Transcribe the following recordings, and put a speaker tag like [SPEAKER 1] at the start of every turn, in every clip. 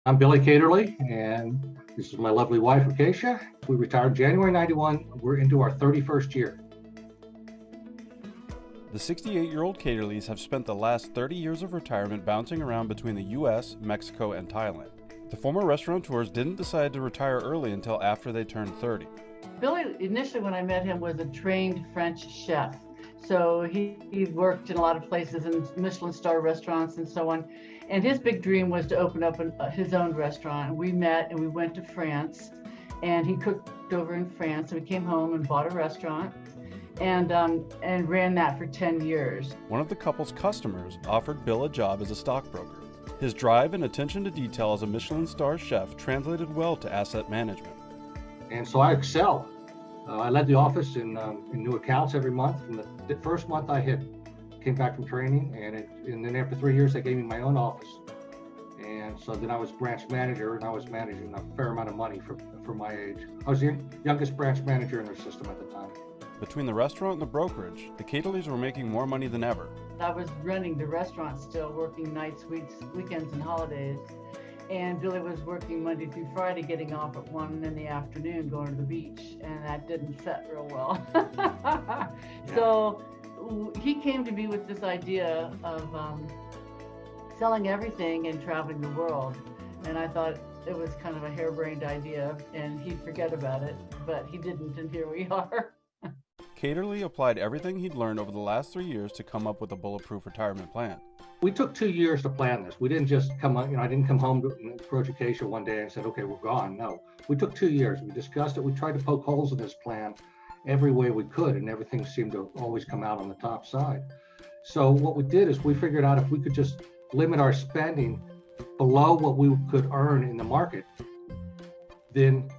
[SPEAKER 1] I'm Billy Caterly, and this is my lovely wife, Acacia. We retired January 91. We're into our 31st year.
[SPEAKER 2] The 68-year-old Caterleys have spent the last 30 years of retirement bouncing around between the U.S., Mexico, and Thailand. The former restaurateurs didn't decide to retire early until after they turned 30.
[SPEAKER 3] Billy, initially when I met him, was a trained French chef. So he worked in a lot of places in Michelin star restaurants and so on. And his big dream was to open up his own restaurant. We met and we went to France, and he cooked over in France. And we came home and bought a restaurant and ran that for 10 years.
[SPEAKER 2] One of the couple's customers offered Bill a job as a stockbroker. His drive and attention to detail as a Michelin star chef translated well to asset management.
[SPEAKER 1] And so I excelled. I led the office in new accounts every month. And the first month I came back from training, and then after 3 years, they gave me my own office. And so then I was branch manager, and I was managing a fair amount of money for my age. I was the youngest branch manager in their system at the time.
[SPEAKER 2] Between the restaurant and the brokerage, the Caterleys were making more money than ever.
[SPEAKER 3] I was running the restaurant still, working nights, weekends, and holidays. And Billy was working Monday through Friday, getting off at 1 in the afternoon, going to the beach. And that didn't set real well.
[SPEAKER 1] Yeah.
[SPEAKER 3] So he came to me with this idea of selling everything and traveling the world. And I thought it was kind of a harebrained idea and he'd forget about it, but he didn't, and here we are.
[SPEAKER 2] Caterley applied everything he'd learned over the last 3 years to come up with a bulletproof retirement plan.
[SPEAKER 1] We took 2 years to plan this. We didn't just I didn't come home for education one day and said, okay, we're gone. No, we took 2 years. We discussed it. We tried to poke holes in this plan every way we could, and everything seemed to always come out on the top side. So what we did is we figured out if we could just limit our spending below what we could earn in the market, then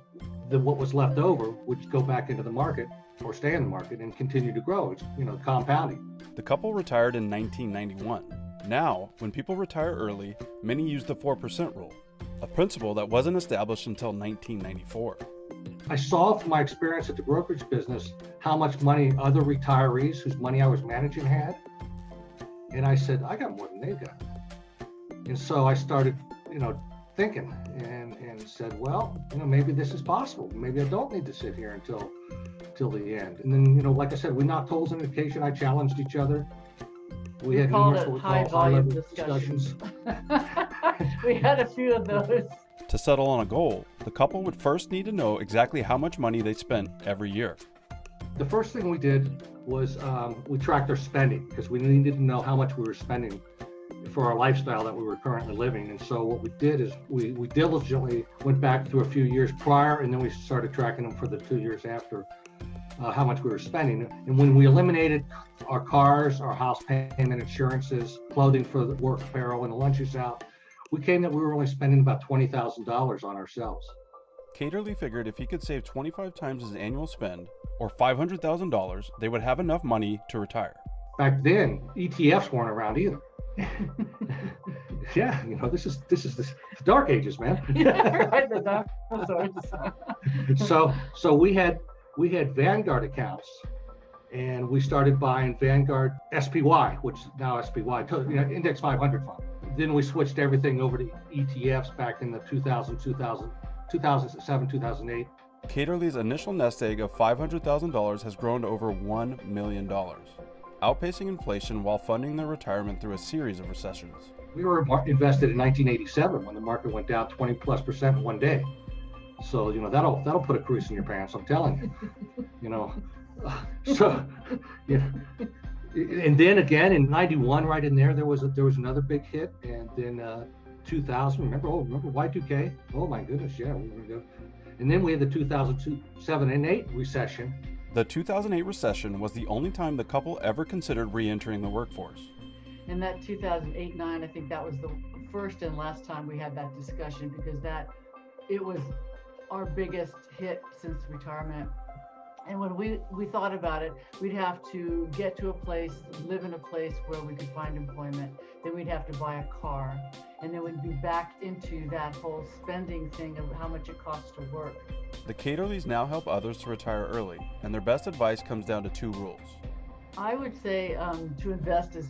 [SPEAKER 1] what was left over would go back into the market or stay in the market and continue to grow. It's, compounding.
[SPEAKER 2] The couple retired in 1991. Now, when people retire early, many use the 4% rule, a principle that wasn't established until 1994.
[SPEAKER 1] I saw from my experience at the brokerage business how much money other retirees whose money I was managing had. And I said, I got more than they got. And so I started, thinking and said, well, maybe this is possible. Maybe I don't need to sit here until the end. And then, like I said, we knocked holes in the occasion. I challenged each other. We had numerous
[SPEAKER 3] high-volume discussions. We had a few of those.
[SPEAKER 2] To settle on a goal, the couple would first need to know exactly how much money they spent every year.
[SPEAKER 1] The first thing we did was we tracked our spending because we needed to know how much we were spending for our lifestyle that we were currently living. And so what we did is we diligently went back through a few years prior, and then we started tracking them for the 2 years after, how much we were spending. And when we eliminated our cars, our house payment, insurances, clothing for the work apparel, and the lunches out, we came that we were only spending about $20,000 on ourselves.
[SPEAKER 2] Caterley figured if he could save 25 times his annual spend, or $500,000, they would have enough money to retire.
[SPEAKER 1] Back then, ETFs weren't around either. Yeah, this is the dark ages, man.
[SPEAKER 3] Yeah, right, the dinosaurs.
[SPEAKER 1] So we had Vanguard accounts, and we started buying Vanguard SPY, which is now SPY, Index 500 fund. Then we switched everything over to ETFs back in the 2007, 2008.
[SPEAKER 2] Caterley's initial nest egg of $500,000 has grown to over $1 million, outpacing inflation while funding their retirement through a series of recessions.
[SPEAKER 1] We were invested in 1987 when the market went down 20+% in one day. So, that'll put a crease in your pants, I'm telling you. So, yeah. And then again in 91, right in there was another big hit. And then 2000, remember Y2K? Oh my goodness, yeah. And then we had the 2007 and 8 recession.
[SPEAKER 2] The 2008 recession was the only time the couple ever considered re-entering the workforce.
[SPEAKER 3] In that 2008-9, I think that was the first and last time we had that discussion, because it was our biggest hit since retirement. And when we thought about it, we'd have to get to a place, live in a place where we could find employment. Then we'd have to buy a car. And then we'd be back into that whole spending thing of how much it costs to work.
[SPEAKER 2] The Caterleys now help others to retire early, and their best advice comes down to 2 rules.
[SPEAKER 3] I would say to invest as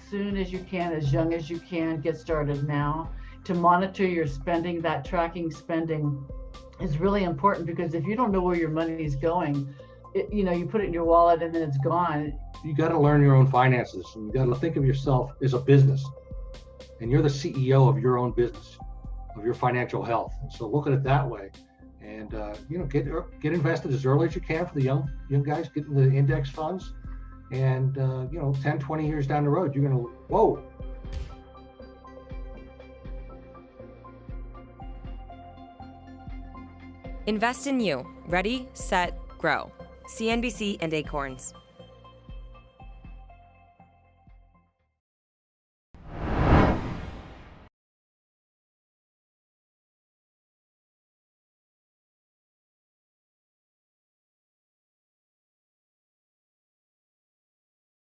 [SPEAKER 3] soon as you can, as young as you can, get started now. to monitor your spending. That tracking spending is really important, because if you don't know where your money is going, you put it in your wallet and then it's gone.
[SPEAKER 1] You got to learn your own finances, and you got to think of yourself as a business, and you're the CEO of your own business, of your financial health. So look at it that way, and get invested as early as you can for the young guys. Get in the index funds, and 10, 20 years down the road, you're gonna whoa.
[SPEAKER 4] Invest in you. Ready, set, grow. CNBC and Acorns.